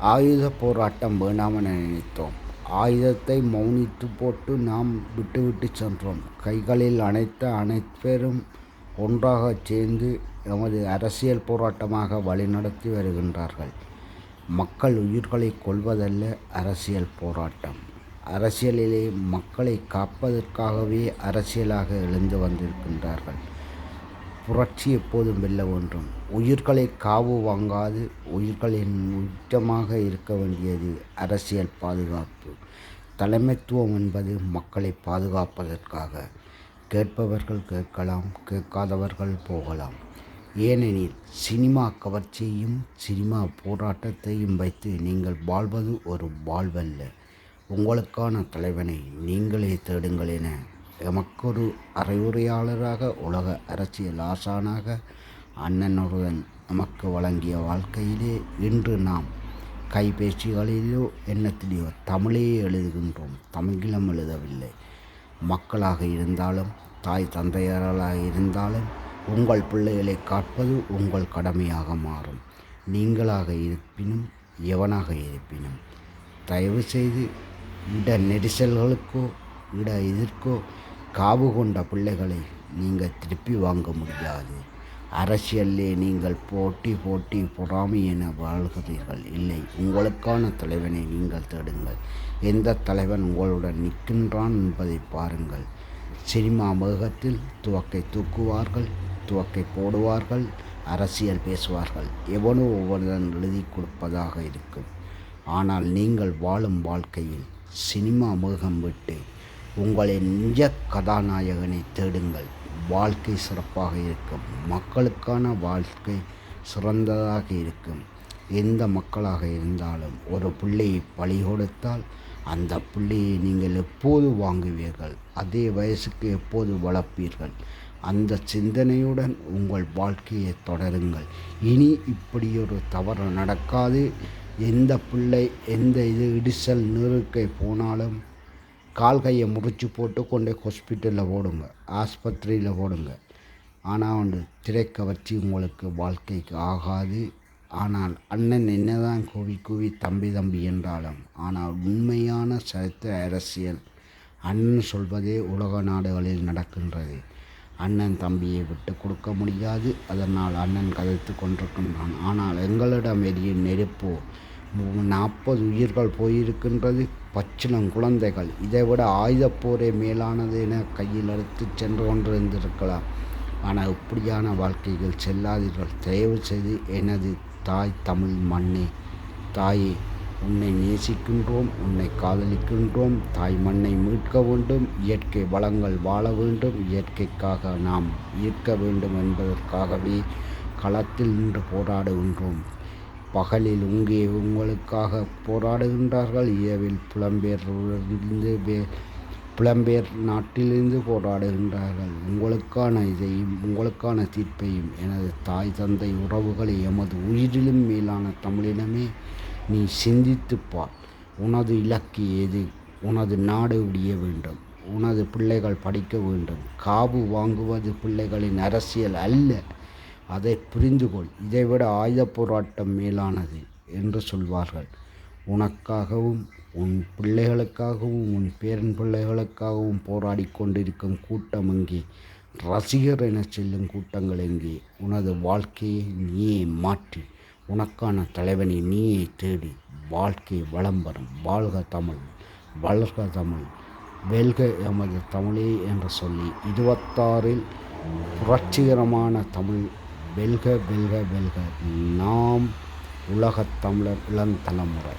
ஆயுதப் போராட்டம் வேண்டாமென நினைத்தோம். ஆயுதத்தை மௌனித்து போட்டு நாம் விட்டுவிட்டு சென்றோம். கைகளில் அணைத்த அனைவரும் ஒன்றாகச் சேர்ந்து எமது அரசியல் போராட்டமாக வழிநடத்தி வருகின்றார்கள். மக்கள் உயிர்களை கொல்வதல்ல அரசியல் போராட்டம். அரசியலிலே மக்களை காப்பதற்காகவே அரசியலாக எழுந்து வந்திருக்கின்றார்கள். புரட்சி எப்போதும் வெல்ல வேண்டும். உயிர்களை காவு வாங்காது உயிர்களின் உச்சமாக இருக்க வேண்டியது அரசியல் பாதுகாப்பு. தலைமைத்துவம் என்பது மக்களை பாதுகாப்பதற்காக. கேட்பவர்கள் கேட்கலாம், கேட்காதவர்கள் போகலாம். ஏனெனில் சினிமா கவர்ச்சியையும் சினிமா போராட்டத்தையும் வைத்து நீங்கள் வாழ்வது ஒரு வாழ்வல்ல. உங்களுக்கான தலைவனை நீங்களே தேடுங்கள் என எமக்கொரு அறிவுரையாளராக, உலக அரசியல் ஆசானாக அண்ணன் ஒருவன் நமக்கு வழங்கிய வாழ்க்கையிலே இன்று நாம் கைபேசிகளிலோ எண்ணத்திலேயோ தமிழையே எழுதுகின்றோம். தமிழீழம் எழுதவில்லை. மக்களாக இருந்தாலும் தாய் தந்தையர்களாக இருந்தாலும் உங்கள் பிள்ளைகளை காப்பது உங்கள் கடமையாக மாறும். நீங்களாக இருப்பினும் எவனாக இருப்பினும் தயவு செய்து இட நெரிசல்களுக்கோ இட எதிர்க்கோ காவு கொண்ட பிள்ளைகளை நீங்கள் திருப்பி வாங்க முடியாது. அரசியலிலே நீங்கள் போட்டி பொறாமை என வாழ்கிறீர்கள். இல்லை, உங்களுக்கான தலைவனை நீங்கள் தேடுங்கள். எந்த தலைவன் உங்களுடன் நிற்கின்றான் என்பதை பாருங்கள். சினிமா மேகத்தில் துவக்கை தூக்குவார்கள், துவக்கை போடுவார்கள், அரசியல் பேசுவார்கள். எவனோ ஒவ்வொருவன் எழுதி கொடுப்பதாக இருக்கும். ஆனால் நீங்கள் வாழும் வாழ்க்கையில் சினிமா மேகம் விட்டு உங்களின் நிஜ கதாநாயகனை தேடுங்கள். வாழ்க்கை சிறப்பாக இருக்கும். மக்களுக்கான வாழ்க்கை சிறந்ததாக இருக்கும். எந்த மக்களாக இருந்தாலும் ஒரு பிள்ளையை பலி கொடுத்தால் அந்த பிள்ளையை நீங்கள் எப்போது வாங்குவீர்கள்? அதே வயசுக்கு எப்போது வளர்ப்பீர்கள்? அந்த சிந்தனையுடன் உங்கள் வாழ்க்கையை தொடருங்கள். இனி இப்படியொரு தவறு நடக்காது. எந்த பிள்ளை எந்த இடிசல் நெருக்கை போனாலும் கால் கையை முறிச்சு போட்டு கொண்டு ஹாஸ்பிட்டலில் போடுங்க, ஆஸ்பத்திரியில் போடுங்க. ஆனால் திரைக்கவர்ச்சி உங்களுக்கு வாழ்க்கைக்கு ஆகாது. ஆனால் அண்ணன் என்னதான் கூவி தம்பி என்றாலும், ஆனால் உண்மையான சரித்திர அரசியல் அண்ணன் சொல்வதே உலக நாடுகளில் நடக்கின்றது. அண்ணன் தம்பியை விட்டு கொடுக்க முடியாது. அதனால் அண்ணன் கதைத்து கொண்டிருக்கின்றான். ஆனால் எங்களிடம் எரியும் நெருப்போ 40 உயிர்கள் போயிருக்கின்றது. பச்சிளம் குழந்தைகள். இதைவிட ஆயுதப்போரே மேலானது என கையில் எடுத்து சென்று கொண்டிருந்திருக்கலாம். ஆனால் இப்படியான வாழ்க்கைகள் செல்லாதீர்கள். தயவு செய்து எனது தாய் தமிழ் மண்ணே, தாயே, உன்னை நேசிக்கின்றோம், உன்னை காதலிக்கின்றோம். தாய் மண்ணை மீட்க வேண்டும். இயற்கை வளங்கள் வாழ வேண்டும். இயற்கைக்காக நாம் ஈர்க்க வேண்டும் என்பதற்காகவே களத்தில் நின்று போராடுகின்றோம். பகலில் உங்களுக்காக போராடுகின்றார்கள். இரவில் புலம்பெயர் நாட்டிலிருந்து போராடுகின்றார்கள். உங்களுக்கான இதையும் உங்களுக்கான தீர்ப்பையும் எனது தாய் தந்தை உறவுகளை, எமது உயிரிலும் மேலான தமிழினமே, நீ சிந்தித்துப்பார். உனது இலக்கு எது? உனது நாடு விடிய வேண்டும். உனது பிள்ளைகள் படிக்க வேண்டும். காவு வாங்குவது பிள்ளைகளின் அரசியல் அல்ல. அதை புரிந்துகொள். இதைவிட ஆயுத போராட்டம் மேலானது என்று சொல்வார்கள். உனக்காகவும் உன் பிள்ளைகளுக்காகவும் உன் பேரன் பிள்ளைகளுக்காகவும் போராடி கொண்டிருக்கும் கூட்டம் எங்கே? ரசிகர் என செல்லும் கூட்டங்கள் எங்கே? உனது வாழ்க்கையை நீயே மாற்றி உனக்கான தலைவனை நீயே தேடி வாழ்க்கை வளம் வரும். வாழ்க தமிழ், வளர்க தமிழ், வெல்க எமது தமிழே என்று சொல்லி 26இல் புரட்சிகரமான தமிழ் வெல்க வெல்க வெல்க. நாம் உலகத் தமிழர் இளந்தலைமுறை.